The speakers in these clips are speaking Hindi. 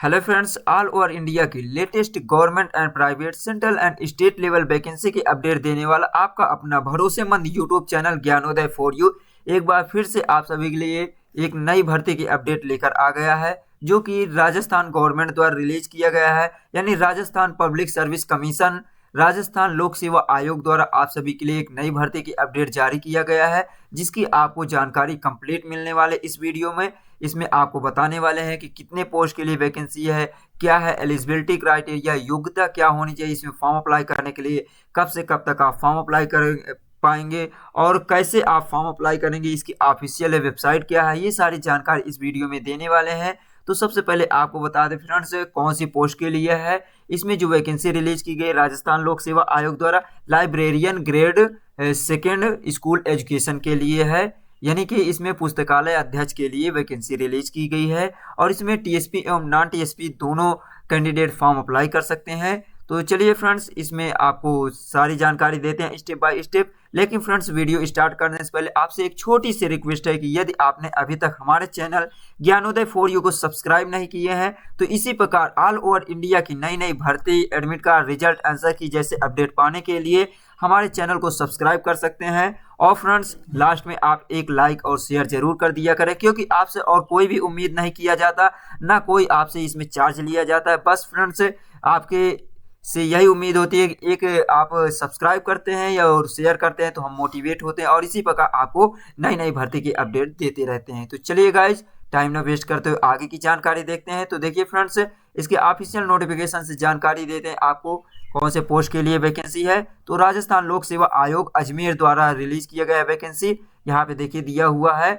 Hello friends, all over India की latest government and private central and state level vacancy की अपडेट देने वाला आपका अपना भरोसेमंद YouTube channel Gyanoday for you एक बार फिर से आप सभी के लिए एक नई भर्ती की अपडेट लेकर आ गया है, जो कि राजस्थान गवर्नमेंट द्वारा रिलीज किया गया है। यानी Rajasthan public service commission, Rajasthan लोक सेवा आयोग द्वारा आप सभी के लिए एक नई भर्ती की अपडेट जारी किया गया है, जिसकी आपको जानकारी कंप्लीट मिलने वाले इस वीडियो में। इसमें आपको बताने वाले हैं कि कितने पोस्ट के लिए वैकेंसी है, क्या है एलिजिबिलिटी क्राइटेरिया, योग्यता क्या होनी चाहिए इसमें फॉर्म अप्लाई करने के लिए, कब से कब तक आप फॉर्म अप्लाई कर पाएंगे और कैसे आप फॉर्म अप्लाई करेंगे, इसकी ऑफिशियल वेबसाइट क्या है, ये सारी जानकारी इस वीडियो में देने वाले हैं। तो सबसे पहले आपको बता दें फ्रेंड्स, कौन सी पोस्ट के लिए है। इसमें जो वैकेंसी रिलीज की गई राजस्थान लोक सेवा आयोग द्वारा librarian grade second school education के लिए है। यानी कि इसमें पुस्तकालय अध्यक्ष के लिए वैकेंसी रिलीज की गई है और इसमें टीएसपी एवं नॉन टीएसपी दोनों कैंडिडेट फॉर्म अप्लाई कर सकते हैं। तो चलिए फ्रेंड्स, इसमें आपको सारी जानकारी देते हैं स्टेप बाय स्टेप। लेकिन फ्रेंड्स, वीडियो स्टार्ट करने से पहले आपसे एक छोटी सी रिक्वेस्ट है कि यदि आपने अभी तक हमारे चैनल ज्ञानोदय फॉर यू को सब्सक्राइब नहीं किए हैं तो इसी प्रकार ऑल ओवर इंडिया की नई नई भर्ती, एडमिट कार्ड, रिजल्ट, आंसर की जैसे अपडेट पाने के लिए हमारे चैनल को सब्सक्राइब कर सकते हैं। और फ्रेंड्स, लास्ट में आप एक लाइक और शेयर जरूर कर दिया करें, क्योंकि आपसे और कोई भी उम्मीद नहीं किया जाता, ना कोई आपसे इसमें चार्ज लिया जाता है। बस फ्रेंड्स, आपके से यही उम्मीद होती है कि एक आप सब्सक्राइब करते हैं या और शेयर करते हैं तो हम मोटिवेट होते हैं और इसी प्रकार आपको नई नई भर्ती की अपडेट देते रहते हैं। तो चलिए गाइज, टाइम ना वेस्ट करते हुए आगे की जानकारी देखते हैं। तो देखिए फ्रेंड्स, इसके ऑफिशियल नोटिफिकेशन से जानकारी देते हैं आपको कौन से पोस्ट के लिए वैकेंसी है। तो राजस्थान लोक सेवा आयोग अजमेर द्वारा रिलीज किया गया वैकेंसी यहाँ पे देखिए दिया हुआ है।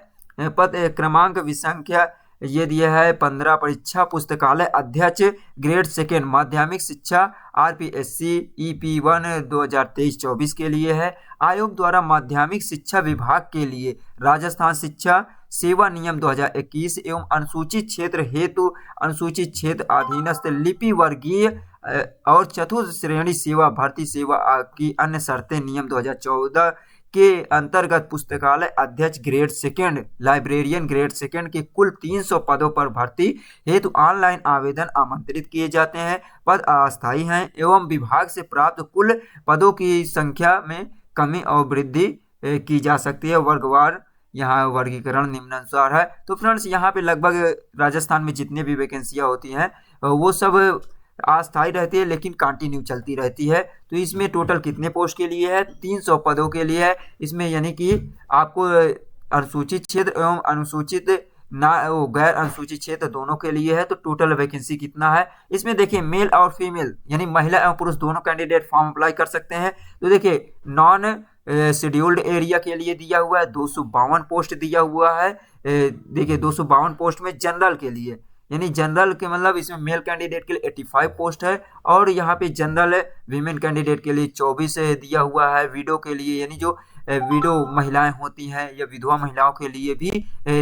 पद क्रमांक विसंख्या ये दिया है 15, परीक्षा पुस्तकालय अध्यक्ष ग्रेड सेकेंड माध्यमिक शिक्षा आरपीएससी EP1 2023-24 के लिए है। आयोग द्वारा माध्यमिक शिक्षा विभाग के लिए राजस्थान शिक्षा सेवा नियम 2021 एवं अनुसूचित क्षेत्र हेतु अनुसूचित क्षेत्र अधीनस्थ लिपि वर्गीय और चतुर्थ श्रेणी सेवा भर्ती सेवा की अन्य शर्तें नियम 2014 के अंतर्गत पुस्तकालय अध्यक्ष grade second, librarian grade second के कुल 300 पदों पर भर्ती हेतु ऑनलाइन आवेदन आमंत्रित किए जाते हैं। पद अस्थायी हैं एवं विभाग से प्राप्त कुल पदों की संख्या में कमी और वृद्धि की जा सकती है। वर्गवार यहाँ वर्गीकरण निम्नानुसार है। तो फ्रेंड्स, यहाँ पे लगभग राजस्थान में जितने भी वैकेंसियाँ होती हैं वो सब अस्थायी रहती है लेकिन कंटिन्यू चलती रहती है। तो इसमें टोटल कितने पोस्ट के लिए है? 300 पदों के लिए है। इसमें यानी कि आपको अनुसूचित क्षेत्र एवं अनुसूचित ना वो गैर अनुसूचित क्षेत्र दोनों के लिए है। तो टोटल वैकेंसी कितना है इसमें देखिए, मेल और फीमेल यानी महिला एवं पुरुष दोनों कैंडिडेट फॉर्म अप्लाई कर सकते हैं। तो देखिए, नॉन शेड्यूल्ड एरिया के लिए दिया हुआ है 252 पोस्ट दिया हुआ है। देखिए 252 पोस्ट में जनरल के लिए, यानी जनरल के मतलब इसमें मेल कैंडिडेट के लिए 85 पोस्ट है और यहाँ पे जनरल वीमेन कैंडिडेट के लिए 24 दिया हुआ है। विडो के लिए यानी जो विडो महिलाएं होती हैं या विधवा महिलाओं के लिए भी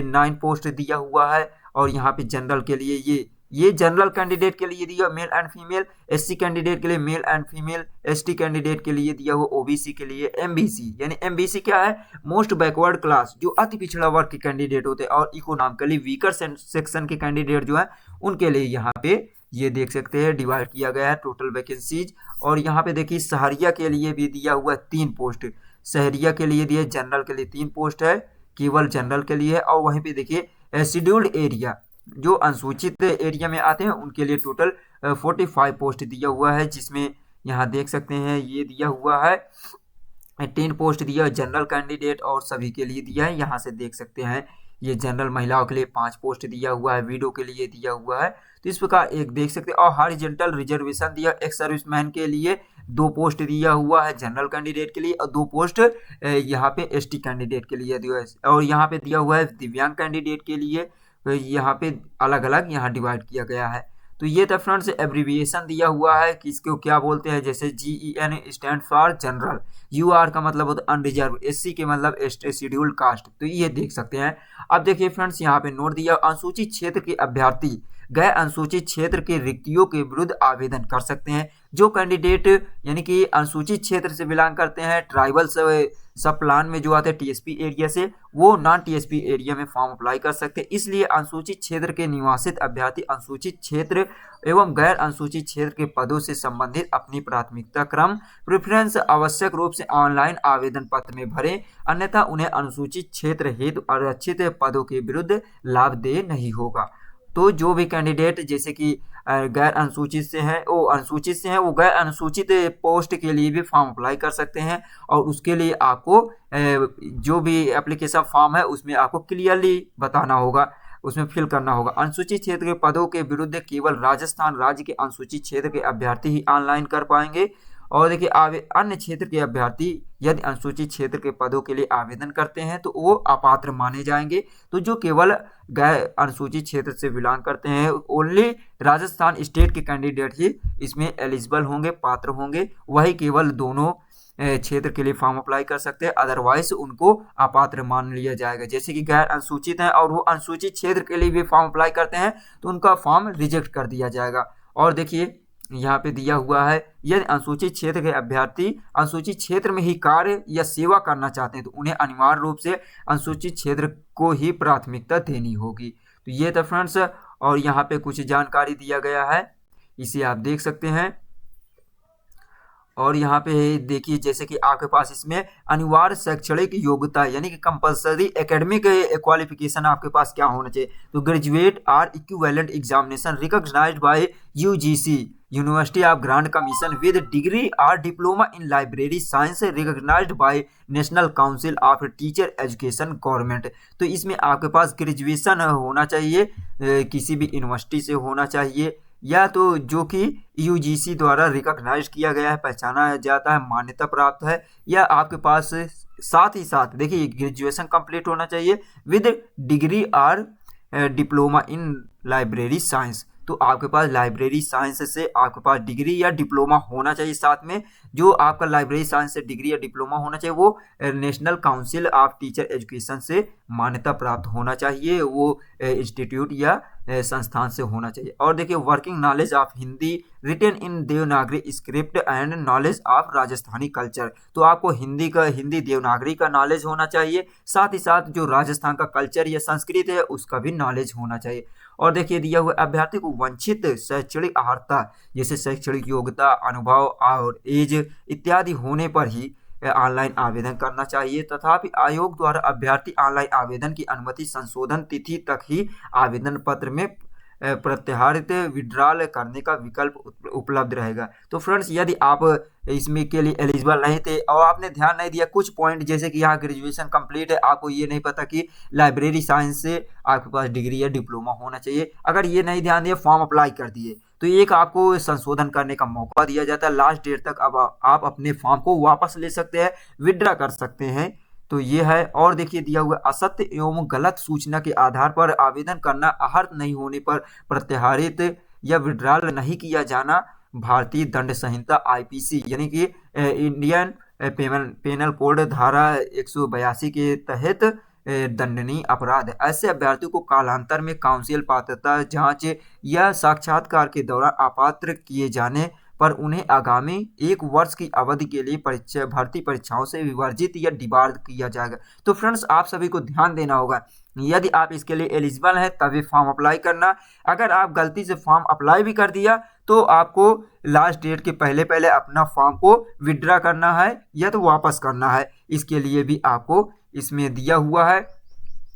9 पोस्ट दिया हुआ है। और यहाँ पे जनरल के लिए ये जनरल कैंडिडेट के लिए दिया male and female, SC candidate के लिए male and female, ST candidate के लिए दिया हुआ, ओबीसी के लिए एमबीसी। यानी एमबीसी क्या है? मोस्ट बैकवर्ड क्लास, जो अति पिछड़ा वर्ग के कैंडिडेट होते हैं, और इकोनॉमिकली वीकर सेक्शन के कैंडिडेट जो है उनके लिए यहाँ पे ये देख सकते हैं डिवाइड किया गया है टोटल वैकेंसीज। और यहाँ पे देखिए सहरिया के लिए भी दिया हुआ 3 पोस्ट, सहरिया के लिए दिया, जनरल के लिए 3 पोस्ट है, केवल जनरल के लिए है। और वहीं पे देखिए शेड्यूल्ड एरिया जो अनुसूचित एरिया में आते हैं उनके लिए टोटल 45 पोस्ट दिया हुआ है, जिसमें यहाँ देख सकते हैं ये दिया हुआ है 10 पोस्ट दिया है जनरल कैंडिडेट और सभी के लिए दिया है। यहाँ से देख सकते हैं ये जनरल महिलाओं के लिए 5 पोस्ट दिया हुआ है, विडो के लिए दिया हुआ है। तो इस प्रकार एक देख सकते हैं। और हॉरिजॉन्टल रिजर्वेशन दिया, एक्स सर्विसमैन के लिए 2 पोस्ट दिया हुआ है जनरल कैंडिडेट के लिए, और 2 पोस्ट यहाँ पे एसटी कैंडिडेट के लिए दिया है। और यहाँ पे दिया हुआ है दिव्यांग कैंडिडेट के लिए, यहाँ पे अलग अलग यहाँ डिवाइड किया गया है। तो ये था फ्रेंड्स एब्रीविएशन दिया हुआ है कि इसको क्या बोलते हैं, जैसे GEN stand for general, UR का मतलब होता है अनरिजर्व, SC के मतलब शेड्यूल्ड कास्ट। तो ये देख सकते हैं। अब देखिए फ्रेंड्स, यहाँ पे नोट दिया अनुसूचित क्षेत्र के अभ्यर्थी गैर अनुसूचित क्षेत्र के रिक्तियों के विरुद्ध आवेदन कर सकते हैं। जो कैंडिडेट यानी कि अनुसूचित क्षेत्र से बिलोंग करते हैं, ट्राइबल सब प्लान में जो आते हैं टीएसपी एरिया से, वो नॉन टीएसपी एरिया में फॉर्म अप्लाई कर सकते हैं। इसलिए अनुसूचित क्षेत्र के निवासित अभ्यर्थी अनुसूचित क्षेत्र एवं गैर अनुसूचित क्षेत्र के पदों से संबंधित अपनी प्राथमिकता क्रम प्रेफरेंस आवश्यक रूप से ऑनलाइन आवेदन पत्र में भरें, अन्यथा उन्हें अनुसूचित क्षेत्र हेतु आरक्षित पदों के विरुद्ध लाभ देय नहीं होगा। तो जो भी कैंडिडेट जैसे कि गैर अनुसूचित से हैं, वो गैर अनुसूचित पोस्ट के लिए भी फॉर्म अप्लाई कर सकते हैं और उसके लिए आपको जो भी एप्लीकेशन फॉर्म है उसमें आपको क्लियरली बताना होगा, उसमें फिल करना होगा। अनुसूचित क्षेत्र के पदों के विरुद्ध केवल राजस्थान राज्य के अनुसूचित क्षेत्र के अभ्यर्थी ही ऑनलाइन कर पाएंगे। और देखिए अन्य क्षेत्र के अभ्यर्थी यदि अनुसूचित क्षेत्र के पदों के लिए आवेदन करते हैं तो वो अपात्र माने जाएंगे। तो जो केवल गैर अनुसूचित क्षेत्र से बिलोंग करते हैं, ओनली राजस्थान स्टेट के कैंडिडेट ही इसमें एलिजिबल होंगे, पात्र होंगे, वही केवल दोनों क्षेत्र के लिए फॉर्म अप्लाई कर सकते हैं, अदरवाइज उनको अपात्र मान लिया जाएगा। जैसे कि गैर अनुसूचित हैं और वो अनुसूचित क्षेत्र के लिए भी फॉर्म अप्लाई करते हैं तो उनका फॉर्म रिजेक्ट कर दिया जाएगा। और देखिए यहाँ पे दिया हुआ है, यदि अनुसूचित क्षेत्र के अभ्यर्थी अनुसूचित क्षेत्र में ही कार्य या सेवा करना चाहते हैं तो उन्हें अनिवार्य रूप से अनुसूचित क्षेत्र को ही प्राथमिकता देनी होगी। तो ये था फ्रेंड्स, और यहाँ पे कुछ जानकारी दिया गया है, इसे आप देख सकते हैं। और यहाँ पे देखिए जैसे कि आपके पास इसमें अनिवार्य शैक्षणिक योग्यता यानी कि कंपलसरी एकेडमिक क्वालिफिकेशन आपके पास क्या होना चाहिए, तो graduate or equivalent examination recognised by UGC university of grant commission with degree और diploma in library science recognised by national council of teacher education government. तो इसमें आपके पास ग्रेजुएशन होना चाहिए, किसी भी यूनिवर्सिटी से होना चाहिए, या तो जो कि यूजीसी द्वारा रिकॉग्नाइज किया गया है, पहचाना जाता है, मान्यता प्राप्त है, या आपके पास साथ ही साथ देखिए ग्रेजुएशन कंप्लीट होना चाहिए विद डिग्री और डिप्लोमा इन लाइब्रेरी साइंस। तो आपके पास लाइब्रेरी साइंस से आपके पास डिग्री या डिप्लोमा होना चाहिए। साथ में जो आपका लाइब्रेरी साइंस से डिग्री या डिप्लोमा होना चाहिए वो national council of teacher education से मान्यता प्राप्त होना चाहिए, वो इंस्टीट्यूट या संस्थान से होना चाहिए। और देखिए working knowledge of Hindi written in Devanagari script and knowledge of Rajasthani culture. तो आपको हिंदी देवनागरी का नॉलेज होना चाहिए, साथ ही साथ जो राजस्थान का कल्चर या संस्कृति है उसका भी नॉलेज होना चाहिए। और देखिए दिया हुआ अभ्यर्थी को वंचित शैक्षणिक अर्हता जैसे शैक्षणिक योग्यता, अनुभव और एज इत्यादि होने पर ही ऑनलाइन आवेदन करना चाहिए। तथापि आयोग द्वारा अभ्यर्थी ऑनलाइन आवेदन की अनुमति संशोधन तिथि तक ही आवेदन पत्र में प्रत्याहृत विड्रॉल करने का विकल्प उपलब्ध रहेगा। तो फ्रेंड्स यदि आप इसमें के लिए एलिजिबल नहीं थे और आपने ध्यान नहीं दिया कुछ पॉइंट, जैसे कि यहाँ ग्रेजुएशन कंप्लीट है, आपको ये नहीं पता कि लाइब्रेरी साइंस से आपके पास डिग्री या डिप्लोमा होना चाहिए, अगर ये नहीं ध्यान दिया फॉर्म अप्लाई कर दिए तो एक आपको संशोधन करने का मौका दिया जाता है। लास्ट डेट तक अब आप अपने फॉर्म को वापस ले सकते हैं, विड्रॉ कर सकते हैं। तो ये है। और देखिए दिया हुआ असत्य एवं गलत सूचना के आधार पर आवेदन करना, अर्हता नहीं होने पर प्रत्याहृत या विड्रॉल नहीं किया जाना भारतीय दंड संहिता आईपीसी यानी कि इंडियन पेनल कोड धारा 182 के तहत दंडनीय अपराध है। ऐसे अभ्यर्थियों को कालांतर में काउंसिल पात्रता जांच या साक्षात्कार के दौरान अपात्र किए जाने पर उन्हें आगामी 1 वर्ष की अवधि के लिए भर्ती परीक्षाओं से विवर्जित या डिबार किया जाएगा। तो फ्रेंड्स आप सभी को ध्यान देना होगा, यदि आप इसके लिए एलिजिबल हैं तभी फॉर्म अप्लाई करना। अगर आप गलती से फॉर्म अप्लाई भी कर दिया तो आपको लास्ट डेट के पहले अपना फॉर्म को विड्रॉ करना है या तो वापस करना है, इसके लिए भी आपको इसमें दिया हुआ है।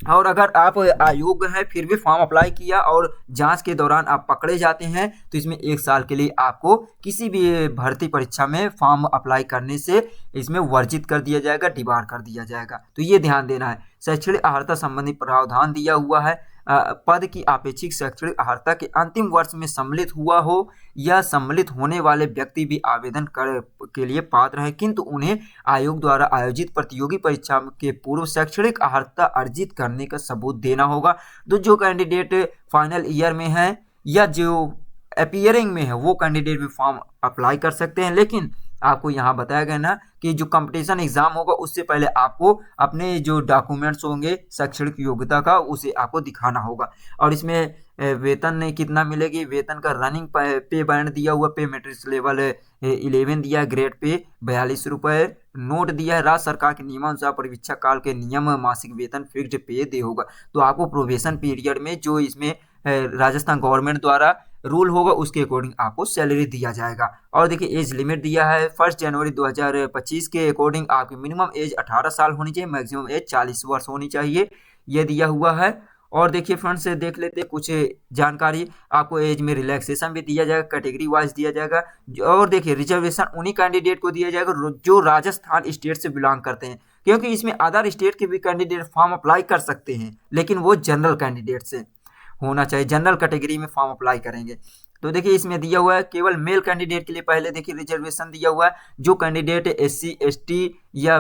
और अगर आप अयोग्य हैं फिर भी फॉर्म अप्लाई किया और जांच के दौरान आप पकड़े जाते हैं तो इसमें 1 साल के लिए आपको किसी भी भर्ती परीक्षा में फॉर्म अप्लाई करने से इसमें वर्जित कर दिया जाएगा, डिबार कर दिया जाएगा। तो ये ध्यान देना है। शैक्षणिक अर्हता संबंधी प्रावधान दिया हुआ है। पद की अपेक्षित शैक्षणिक अर्हता के अंतिम वर्ष में सम्मिलित हुआ हो या सम्मिलित होने वाले व्यक्ति भी आवेदन के लिए पात्र हैं, किंतु उन्हें आयोग द्वारा आयोजित प्रतियोगी परीक्षा के पूर्व शैक्षणिक अर्हता अर्जित करने का सबूत देना होगा। तो जो कैंडिडेट फाइनल ईयर में है या जो अपीयरिंग में है वो कैंडिडेट भी फॉर्म अप्लाई कर सकते हैं, लेकिन आपको यहाँ बताया गया ना कि जो कंपटीशन एग्जाम होगा उससे पहले आपको अपने जो डॉक्यूमेंट्स होंगे शैक्षणिक योग्यता का उसे आपको दिखाना होगा। और इसमें वेतन ने कितना मिलेगी, वेतन का रनिंग पे बैंड दिया हुआ, पे मैट्रिक्स लेवल 11 दिया है, ग्रेड पे 42 रुपये नोट दिया है। राज्य सरकार के नियमानुसार परीक्षा काल के नियम मासिक वेतन फिक्स्ड पे दे होगा। तो आपको प्रोबेशन पीरियड में जो इसमें राजस्थान गवर्नमेंट द्वारा रूल होगा उसके अकॉर्डिंग आपको सैलरी दिया जाएगा। और देखिए एज लिमिट दिया है 1 जनवरी 2025 के अकॉर्डिंग आपकी मिनिमम एज 18 साल होनी चाहिए, मैक्सिमम एज 40 वर्ष होनी चाहिए, ये दिया हुआ है। और देखिए फ्रेंड्स देख लेते हैं कुछ जानकारी। आपको एज में रिलैक्सेशन भी दिया जाएगा, कैटेगरी वाइज दिया जाएगा। और देखिए रिजर्वेशन उन्हीं कैंडिडेट को दिया जाएगा जो राजस्थान स्टेट से बिलोंग करते हैं, क्योंकि इसमें अदर स्टेट के भी कैंडिडेट फॉर्म अप्लाई कर सकते हैं, लेकिन वो जनरल कैंडिडेट से होना चाहिए, जनरल कैटेगरी में फॉर्म अप्लाई करेंगे। तो देखिए इसमें दिया हुआ है केवल मेल कैंडिडेट के लिए पहले देखिए रिजर्वेशन दिया हुआ है। जो कैंडिडेट SC ST या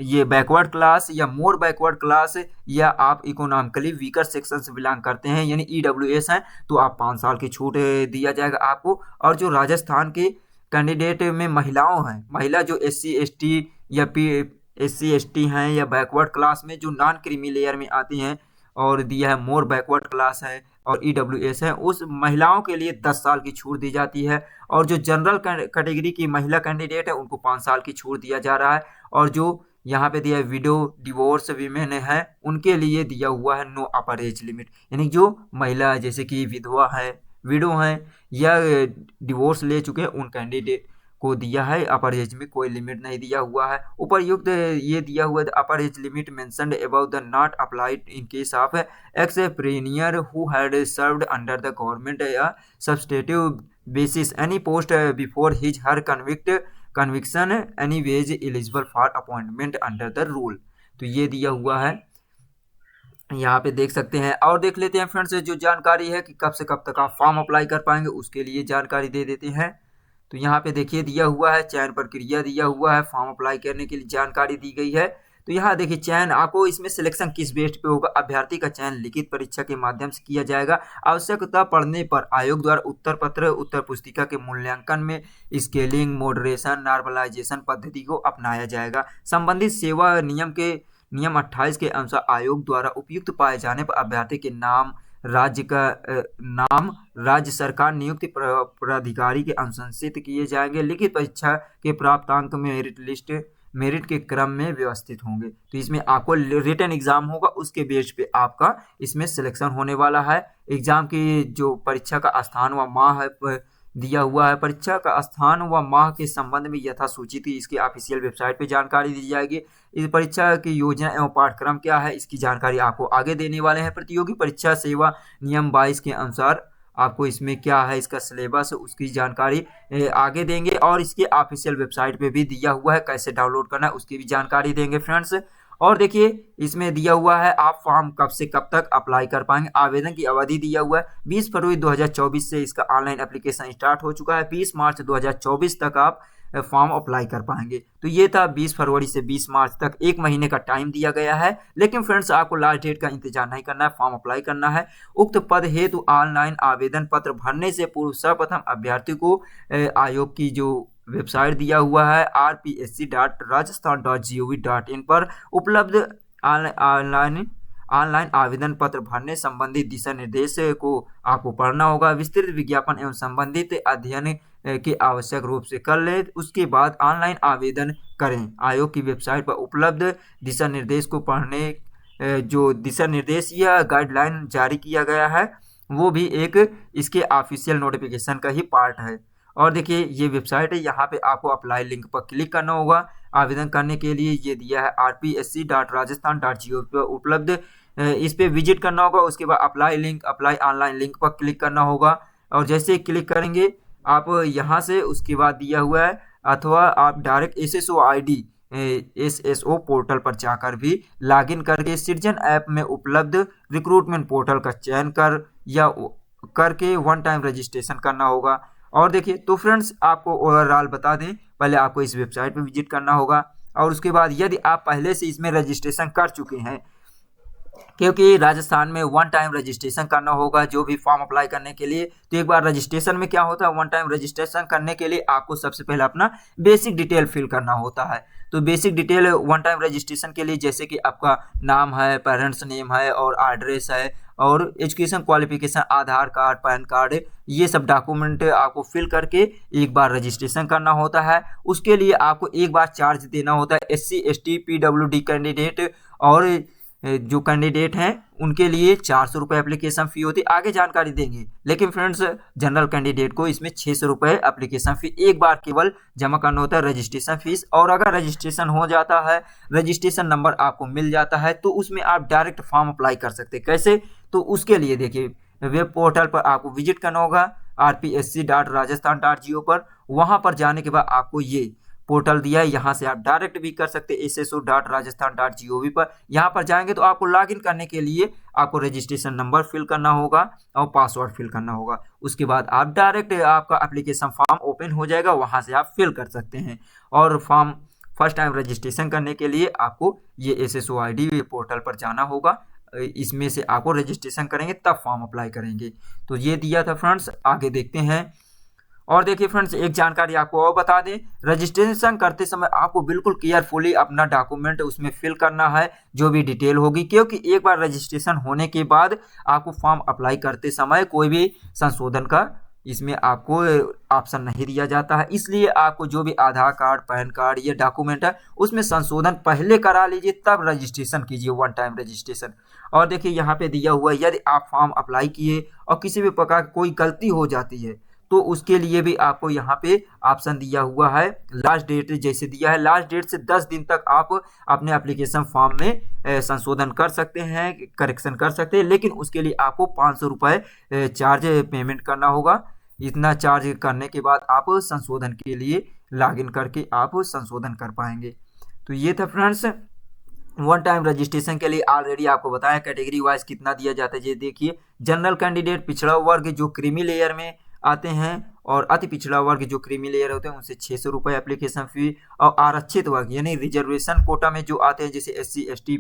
ये बैकवर्ड क्लास या मोर बैकवर्ड क्लास या आप इकोनॉमिकली वीकर सेक्शन से बिलोंग करते हैं यानी EWS हैं, तो आप 5 साल की छूट दिया जाएगा आपको। और जो राजस्थान के कैंडिडेट में महिलाओं हैं, महिला जो SC ST या SC ST हैं या बैकवर्ड क्लास में जो नॉन क्रीमी लेयर में आती हैं और दिया है मोर बैकवर्ड क्लास है और EWS है, उस महिलाओं के लिए 10 साल की छूट दी जाती है। और जो जनरल कैटेगरी की महिला कैंडिडेट है उनको 5 साल की छूट दिया जा रहा है। और जो यहाँ पे दिया है विडो डिवोर्स वीमेन है उनके लिए दिया हुआ है नो अपर एज लिमिट, यानी जो महिला जैसे कि विधवा है, विडो है या डिवोर्स ले चुके हैं उन कैंडिडेट को दिया है, अपर एज में कोई लिमिट नहीं दिया हुआ है। उपरयुक्त ये दिया हुआ है upper age limit mentioned about the not applied in case of एक्स-प्रेनियर who had served under the government या substantive basis any post before his her conviction any ways eligible for appointment under the rule. तो ये दिया हुआ है, यहाँ पे देख सकते हैं। और देख लेते हैं फ्रेंड्स जो जानकारी है कि कब से कब तक आप फॉर्म अप्लाई कर पाएंगे, उसके लिए जानकारी दे देते हैं। तो यहाँ पे देखिए दिया हुआ है चयन प्रक्रिया दिया हुआ है, फॉर्म अप्लाई करने के लिए जानकारी दी गई है। तो यहाँ देखिए चयन आपको इसमें सिलेक्शन किस बेस पे होगा, अभ्यर्थी का चयन लिखित परीक्षा के माध्यम से किया जाएगा। आवश्यकता पड़ने पर आयोग द्वारा उत्तर पत्र उत्तर पुस्तिका के मूल्यांकन में स्केलिंग मॉडरेशन नॉर्मलाइजेशन पद्धति को अपनाया जाएगा। संबंधित सेवा नियम 28 के अनुसार आयोग द्वारा उपयुक्त पाए जाने पर अभ्यर्थी के नाम राज्य सरकार नियुक्त प्राधिकारी के अनुशंसित किए जाएंगे। लिखित परीक्षा के प्राप्त अंक मेरिट के क्रम में व्यवस्थित होंगे। तो इसमें आपको रिटन एग्जाम होगा, उसके बेस पे आपका इसमें सिलेक्शन होने वाला है। एग्जाम की जो परीक्षा का स्थान व माह दिया हुआ है, परीक्षा का स्थान व माह के संबंध में यथासूचित इसकी ऑफिशियल वेबसाइट पे जानकारी दी जाएगी। इस परीक्षा की योजना एवं पाठ्यक्रम क्या है इसकी जानकारी आपको आगे देने वाले हैं। प्रतियोगी परीक्षा सेवा नियम 22 के अनुसार आपको इसमें क्या है इसका सिलेबस उसकी जानकारी आगे देंगे। और इसके ऑफिशियल वेबसाइट पे भी दिया हुआ है, कैसे डाउनलोड करना है उसकी भी जानकारी देंगे फ्रेंड्स। और देखिए इसमें दिया हुआ है आप फॉर्म कब से कब तक अप्लाई कर पाएंगे। आवेदन की अवधि दिया हुआ है 20 फरवरी 2024 से इसका ऑनलाइन एप्लीकेशन स्टार्ट हो चुका है। 20 मार्च 2024 तक आप फॉर्म अप्लाई कर पाएंगे। तो ये था 20 फरवरी से 20 मार्च तक 1 महीने का टाइम दिया गया है। लेकिन फ्रेंड्स आपको लास्ट डेट का इंतजार नहीं करना है, फॉर्म अप्लाई करना है। उक्त पद हेतु ऑनलाइन आवेदन पत्र भरने से पूर्व सर्वप्रथम अभ्यर्थी को आयोग की जो वेबसाइट दिया हुआ है rpsc.rajasthan.gov.in पर उपलब्ध ऑनलाइन आवेदन पत्र भरने संबंधी दिशा निर्देश को आपको पढ़ना होगा। विस्तृत विज्ञापन एवं संबंधित अध्ययन के आवश्यक रूप से कर ले, उसके बाद ऑनलाइन आवेदन करें। आयोग की वेबसाइट पर उपलब्ध दिशा निर्देश को पढ़ने जो दिशा निर्देश या गाइडलाइन जारी किया गया है वो भी एक इसके ऑफिशियल नोटिफिकेशन का ही पार्ट है। और देखिए ये वेबसाइट है, यहाँ पे आपको अप्लाई लिंक पर क्लिक करना होगा। आवेदन करने के लिए ये दिया है rpsc.rajasthan.gov पर उपलब्ध, इस पे विजिट करना होगा। उसके बाद अप्लाई ऑनलाइन लिंक पर क्लिक करना होगा। और जैसे क्लिक करेंगे आप यहाँ से, उसके बाद दिया हुआ है अथवा आप डायरेक्ट SSO पोर्टल पर जाकर भी लॉगिन करके सृजन ऐप में उपलब्ध रिक्रूटमेंट पोर्टल का चयन करके वन टाइम रजिस्ट्रेशन करना होगा। और देखिए तो फ्रेंड्स आपको ओवरऑल बता दें, पहले आपको इस वेबसाइट पर विजिट करना होगा और उसके बाद यदि आप पहले से इसमें रजिस्ट्रेशन कर चुके हैं क्योंकि राजस्थान में वन टाइम रजिस्ट्रेशन करना होगा जो भी फॉर्म अप्लाई करने के लिए। तो एक बार रजिस्ट्रेशन में क्या होता है, वन टाइम रजिस्ट्रेशन करने के लिए आपको सबसे पहले अपना बेसिक डिटेल फिल करना होता है। तो basic detail one time registration के लिए जैसे कि आपका नाम है, पेरेंट्स नेम है और एड्रेस है और एजुकेशन क्वालिफिकेशन, आधार कार्ड, पैन कार्ड, ये सब डॉक्यूमेंट आपको फिल करके एक बार रजिस्ट्रेशन करना होता है। उसके लिए आपको एक बार चार्ज देना होता है। SC ST PWD कैंडिडेट और जो कैंडिडेट हैं उनके लिए 400 रुपये एप्लीकेशन फ़ी होती है, आगे जानकारी देंगे। लेकिन फ्रेंड्स जनरल कैंडिडेट को इसमें 600 रुपये एप्लीकेशन फ़ी एक बार केवल जमा करना होता है, रजिस्ट्रेशन फीस। और अगर रजिस्ट्रेशन हो जाता है, रजिस्ट्रेशन नंबर आपको मिल जाता है, तो उसमें आप डायरेक्ट फॉर्म अप्लाई कर सकते हैं। कैसे? तो उसके लिए देखिए वेब पोर्टल पर आपको विजिट करना होगा rpsc.rajasthan.go पर। वहाँ पर जाने के बाद आपको ये पोर्टल दिया है, यहाँ से आप डायरेक्ट भी कर सकते हैं sso.rajasthan.gov पर। यहाँ पर जाएंगे तो आपको लॉगिन करने के लिए आपको रजिस्ट्रेशन नंबर फिल करना होगा और पासवर्ड फिल करना होगा। उसके बाद आप डायरेक्ट आपका एप्लीकेशन फॉर्म ओपन हो जाएगा, वहाँ से आप फिल कर सकते हैं। और फॉर्म फर्स्ट टाइम रजिस्ट्रेशन करने के लिए आपको ये SSOID पोर्टल पर जाना होगा, इसमें से आपको रजिस्ट्रेशन करेंगे तब फॉर्म अप्लाई करेंगे। तो ये दिया था फ्रेंड्स, आगे देखते हैं। और देखिए फ्रेंड्स एक जानकारी आपको और बता दें, रजिस्ट्रेशन करते समय आपको बिल्कुल केयरफुली अपना डॉक्यूमेंट उसमें फिल करना है, जो भी डिटेल होगी, क्योंकि एक बार रजिस्ट्रेशन होने के बाद आपको फॉर्म अप्लाई करते समय कोई भी संशोधन का इसमें आपको ऑप्शन नहीं दिया जाता है। इसलिए आपको जो भी आधार कार्ड, पैन कार्ड, ये डॉक्यूमेंट है उसमें संशोधन पहले करा लीजिए, तब रजिस्ट्रेशन कीजिए वन टाइम रजिस्ट्रेशन। और देखिए यहाँ पे दिया हुआ है, यदि आप फॉर्म अप्लाई किए और किसी भी प्रकार की कोई गलती हो जाती है तो उसके लिए भी आपको यहाँ पे ऑप्शन दिया हुआ है। लास्ट डेट जैसे दिया है, लास्ट डेट से 10 दिन तक आप अपने एप्लीकेशन फॉर्म में संशोधन कर सकते हैं, करेक्शन कर सकते हैं, लेकिन उसके लिए आपको 500 रुपये चार्ज पेमेंट करना होगा। इतना चार्ज करने के बाद आप संशोधन के लिए लॉगिन करके आप संशोधन कर पाएंगे। तो ये था फ्रेंड्स वन टाइम रजिस्ट्रेशन के लिए। ऑलरेडी आपको बताया कैटेगरी वाइज कितना दिया जाता है। ये देखिए जनरल कैंडिडेट, पिछड़ा वर्ग जो क्रीमी लेयर में आते हैं और अति पिछड़ा वर्ग जो क्रीमी लेयर होते हैं उनसे 600 रुपये एप्लीकेशन फ़ी, और आरक्षित वर्ग यानी रिजर्वेशन कोटा में जो आते हैं जैसे SC ST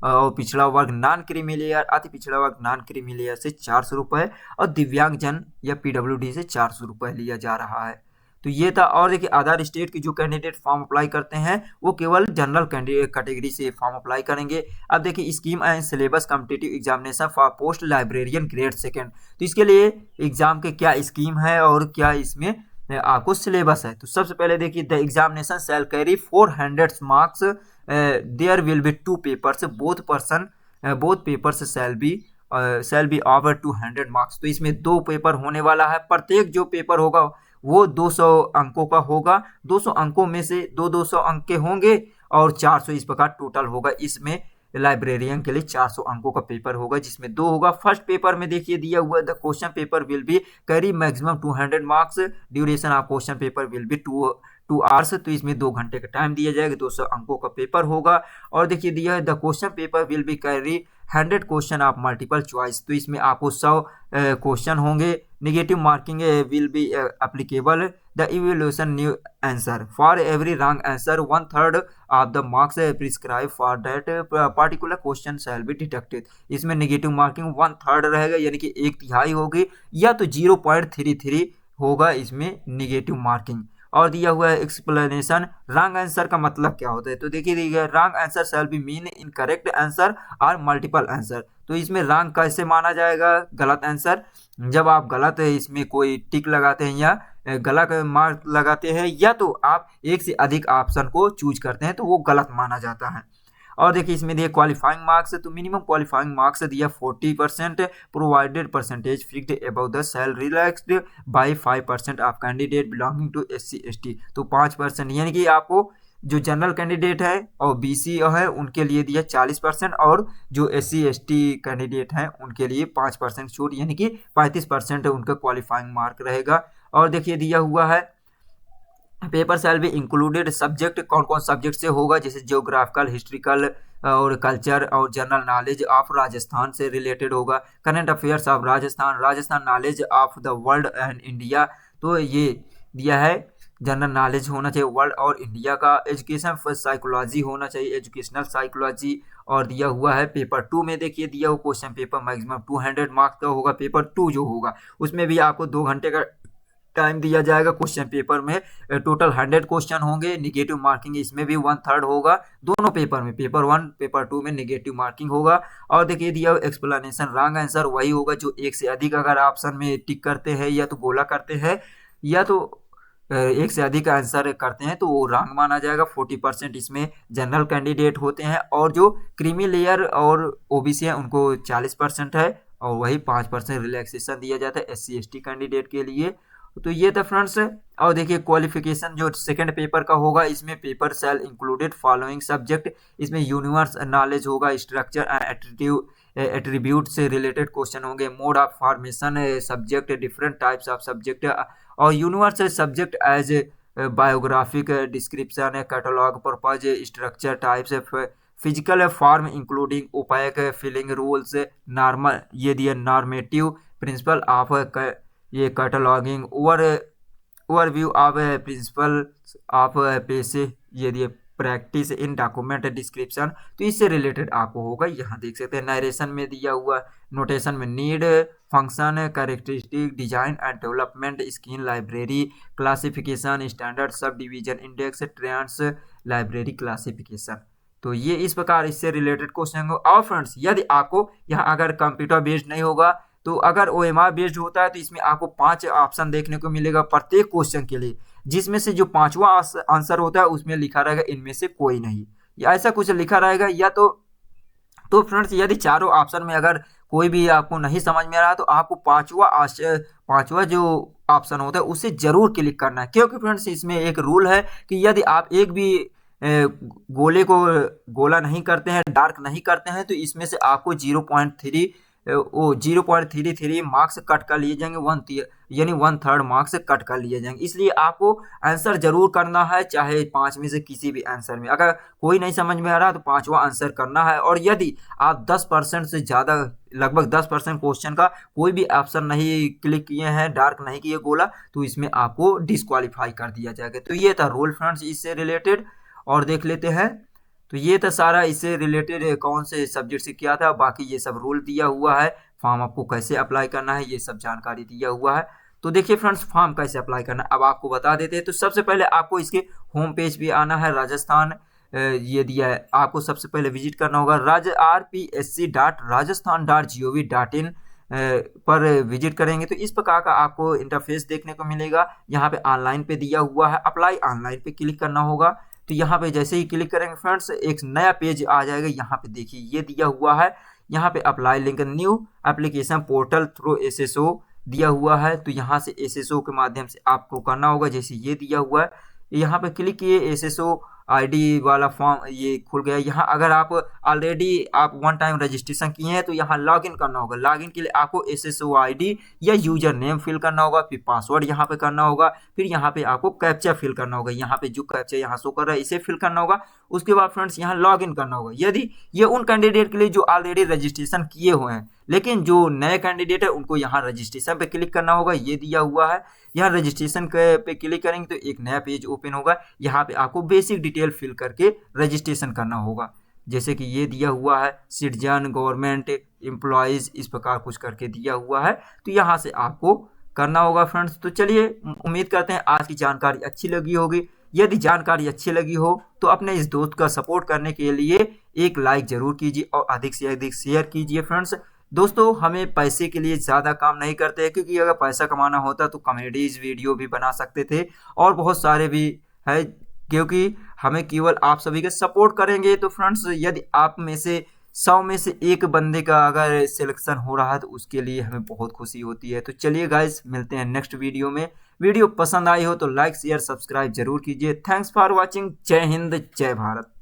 और पिछड़ा वर्ग नॉन क्रीमी लेयर, अति पिछड़ा वर्ग नॉन क्रीमी लेयर से 400 रुपये, और दिव्यांगजन या PWD से 400 रुपये लिया जा रहा है। तो ये था। और देखिए अदर स्टेट के जो कैंडिडेट फॉर्म अप्लाई करते हैं वो केवल जनरल कैटेगरी से फॉर्म अप्लाई करेंगे। अब देखिए scheme and syllabus competitive examination for post librarian grade second. तो इसके लिए एग्जाम के क्या स्कीम है और क्या इसमें आपको सिलेबस है। तो सबसे पहले देखिए the examination shall carry 400 marks, there will be 2 papers, both papers shall be over 200 marks. तो इसमें 2 पेपर होने वाला है, प्रत्येक जो पेपर होगा वो 200 अंकों का होगा। 200 अंकों में से 200 अंक के होंगे और 400 इस प्रकार टोटल होगा। इसमें लाइब्रेरियन के लिए 400 अंकों का पेपर होगा, जिसमें 2 होगा। फर्स्ट पेपर में देखिए दिया हुआ the question paper will be carry maximum 200 marks, duration of question paper will be 2 hours. तो इसमें 2 घंटे का टाइम दिया जाएगा, 200 अंकों का पेपर होगा। और देखिए दिया है the question paper will be carry 100 question of multiple choice. तो इसमें आपको 100 क्वेश्चन होंगे। Negative marking will be applicable the evaluation new answer for every wrong answer 1/3 of the marks prescribe for that particular question shall be deducted. इसमें नेगेटिव मार्किंग 1/3 रहेगा, यानी कि 1/3 होगी, या तो 0.33 होगा इसमें नेगेटिव मार्किंग। और दिया हुआ है एक्सप्लेनेशन रॉन्ग आंसर का मतलब क्या होता है। तो देखिए wrong answer shall be mean incorrect answer और मल्टीपल आंसर। तो इसमें रॉन्ग कैसे माना जाएगा, गलत आंसर, जब आप गलत इसमें कोई टिक लगाते हैं या गलत मार्क लगाते हैं, या तो आप एक से अधिक ऑप्शन को चूज करते हैं तो वो गलत माना जाता है। और देखिए इसमें दिए क्वालिफाइंग मार्क्स, तो मिनिमम क्वालिफाइंग मार्क्स दिया 40%, provided percentage fixed above the shall relaxed by 5% of candidate belonging to SC ST। तो 5%, यानी कि आपको जो जनरल कैंडिडेट है और BC है उनके लिए दिया 40%, और जो SC ST कैंडिडेट हैं उनके लिए 5% छूट, यानी कि 35% उनका क्वालिफाइंग मार्क रहेगा। और देखिए दिया हुआ है paper shall be included subject, कौन कौन सब्जेक्ट से होगा, जैसे जियोग्राफिकल, हिस्ट्रिकल और कल्चर और जनरल नॉलेज ऑफ राजस्थान से रिलेटेड होगा, current affairs of Rajasthan, Rajasthan knowledge of the world and India. तो ये दिया है जनरल नॉलेज होना चाहिए वर्ल्ड और इंडिया का, एजुकेशन फर्स्ट साइकोलॉजी होना चाहिए, एजुकेशनल साइकोलॉजी। और दिया हुआ है पेपर 2 में, देखिए दिया हुआ क्वेश्चन पेपर मैक्सिमम 200 मार्क्स का होगा। पेपर 2 जो होगा उसमें भी आपको 2 घंटे का टाइम दिया जाएगा। क्वेश्चन पेपर में टोटल 100 क्वेश्चन होंगे, निगेटिव मार्किंग इसमें भी 1/3 होगा दोनों पेपर में, पेपर 1 पेपर 2 में निगेटिव मार्किंग होगा। और देखिए दिया एक्सप्लेनेशन, रॉन्ग आंसर वही होगा जो एक से अधिक अगर ऑप्शन में टिक करते हैं या तो गोला करते हैं या तो एक से अधिक आंसर करते हैं तो वो रॉन्ग माना जाएगा। 40% इसमें जनरल कैंडिडेट होते हैं और जो क्रीमी लेयर और ओबीसी है उनको 40% है और वही 5% रिलैक्सेशन दिया जाता है SC/ST कैंडिडेट के लिए। तो ये था फ्रेंड्स। और देखिए क्वालिफिकेशन जो सेकंड पेपर का होगा इसमें paper shall included following subject, इसमें यूनिवर्स नॉलेज होगा, स्ट्रक्चर एंड एट्रीब्यूट से रिलेटेड क्वेश्चन होंगे, mode of formation subject, different types of subject और universe subject as biographic description, catalogue purpose, structure types, physical form including OPAC filling rules, normal ये दिए नॉर्मेटिव प्रिंसिपल ऑफ ये cataloguing, overview of principle of पेशे, ये दिए प्रैक्टिस इन डॉक्यूमेंट डिस्क्रिप्शन। तो इससे रिलेटेड आपको होगा, यहाँ देख सकते हैं नरेशन में दिया हुआ, नोटेशन में need, function, characteristic, design and development, scheme, library classification, standard, sub division index, trends, library classification. तो ये इस प्रकार इससे रिलेटेड क्वेश्चन हो। और फ्रेंड्स यदि आपको यहाँ अगर कंप्यूटर बेस्ड नहीं होगा तो अगर OMR बेस्ड होता है तो इसमें आपको 5 ऑप्शन देखने को मिलेगा प्रत्येक क्वेश्चन के लिए, जिसमें से जो 5वां आंसर होता है उसमें लिखा रहेगा इनमें से कोई नहीं, या ऐसा कुछ लिखा रहेगा। या तो फ्रेंड्स यदि चारों ऑप्शन में अगर कोई भी आपको नहीं समझ में आ रहा तो आपको पांचवा जो ऑप्शन होता है उसे जरूर क्लिक करना है, क्योंकि फ्रेंड्स इसमें एक रूल है कि यदि आप एक भी गोले को गोला नहीं करते हैं, डार्क नहीं करते हैं, तो इसमें से आपको 0.33 मार्क्स कट कर लिए जाएंगे, यानी 1/3 मार्क्स कट कर लिए जाएंगे। इसलिए आपको आंसर जरूर करना है, चाहे 5 में से किसी भी आंसर में। अगर कोई नहीं समझ में आ रहा तो 5वां आंसर करना है। और यदि आप 10% से ज़्यादा, लगभग 10% क्वेश्चन का कोई भी ऑप्शन नहीं क्लिक किए हैं, डार्क नहीं किए गोला, तो इसमें आपको डिस्क्वालीफाई कर दिया जाएगा। तो ये था रूल फ्रेंड्स इससे रिलेटेड। और देख लेते हैं, तो ये था सारा इससे रिलेटेड कौन से सब्जेक्ट से किया था, बाकी ये सब रूल दिया हुआ है, फॉर्म आपको कैसे अप्लाई करना है ये सब जानकारी दिया हुआ है। तो देखिए फ्रेंड्स फॉर्म कैसे अप्लाई करना है अब आपको बता देते हैं। तो सबसे पहले आपको इसके होम पेज पे आना है, राजस्थान ये दिया है, आपको सबसे पहले विजिट करना होगा rpsc.rajasthan.gov.in पर विजिट करेंगे तो इस प्रकार का आपको इंटरफेस देखने को मिलेगा। यहाँ पे ऑनलाइन पे दिया हुआ है, अप्लाई ऑनलाइन पे क्लिक करना होगा। तो यहाँ पे जैसे ही क्लिक करेंगे फ्रेंड्स एक नया पेज आ जाएगा। यहाँ पे देखिए ये दिया हुआ है, यहाँ पे apply link, new application portal through SSO दिया हुआ है। तो यहाँ से SSO के माध्यम से आपको करना होगा, जैसे ये दिया हुआ है, यहाँ पे क्लिक किए, SSO ID वाला फॉर्म ये खुल गया। यहाँ अगर आप ऑलरेडी आप 1 टाइम रजिस्ट्रेशन किए हैं तो यहाँ लॉगिन करना होगा। लॉगिन के लिए आपको SSO ID या यूजर नेम फिल करना होगा, फिर पासवर्ड यहाँ पे करना होगा, फिर यहाँ पे आपको कैप्चा फिल करना होगा। यहाँ पे जो कैप्चा यहाँ शो कर रहा है इसे फिल करना होगा। उसके बाद फ्रेंड्स यहाँ लॉगिन करना होगा। यदि ये उन कैंडिडेट के लिए जो ऑलरेडी रजिस्ट्रेशन किए हुए हैं, लेकिन जो नए कैंडिडेट है उनको यहाँ रजिस्ट्रेशन पे क्लिक करना होगा, ये दिया हुआ है। यहाँ रजिस्ट्रेशन पे क्लिक करेंगे तो एक नया पेज ओपन होगा। यहाँ पे आपको बेसिक डिटेल फिल करके रजिस्ट्रेशन करना होगा, जैसे कि ये दिया हुआ है सिटीजन, गवर्नमेंट एम्प्लॉयज, इस प्रकार कुछ करके दिया हुआ है। तो यहाँ से आपको करना होगा फ्रेंड्स। तो चलिए उम्मीद करते हैं आज की जानकारी अच्छी लगी होगी। यदि जानकारी अच्छी लगी हो तो अपने इस दोस्त का सपोर्ट करने के लिए एक लाइक जरूर कीजिए और अधिक से अधिक शेयर कीजिए फ्रेंड्स। दोस्तों हमें पैसे के लिए ज़्यादा काम नहीं करते हैं, क्योंकि अगर पैसा कमाना होता तो कॉमेडीज वीडियो भी बना सकते थे और बहुत सारे भी है, क्योंकि हमें केवल आप सभी के सपोर्ट करेंगे। तो फ्रेंड्स यदि आप में से 100 में से एक बंदे का अगर सिलेक्शन हो रहा है तो उसके लिए हमें बहुत खुशी होती है। तो चलिए गाइस मिलते हैं नेक्स्ट वीडियो में। वीडियो पसंद आई हो तो लाइक शेयर सब्सक्राइब जरूर कीजिए। Thanks for watching. जय हिंद जय भारत।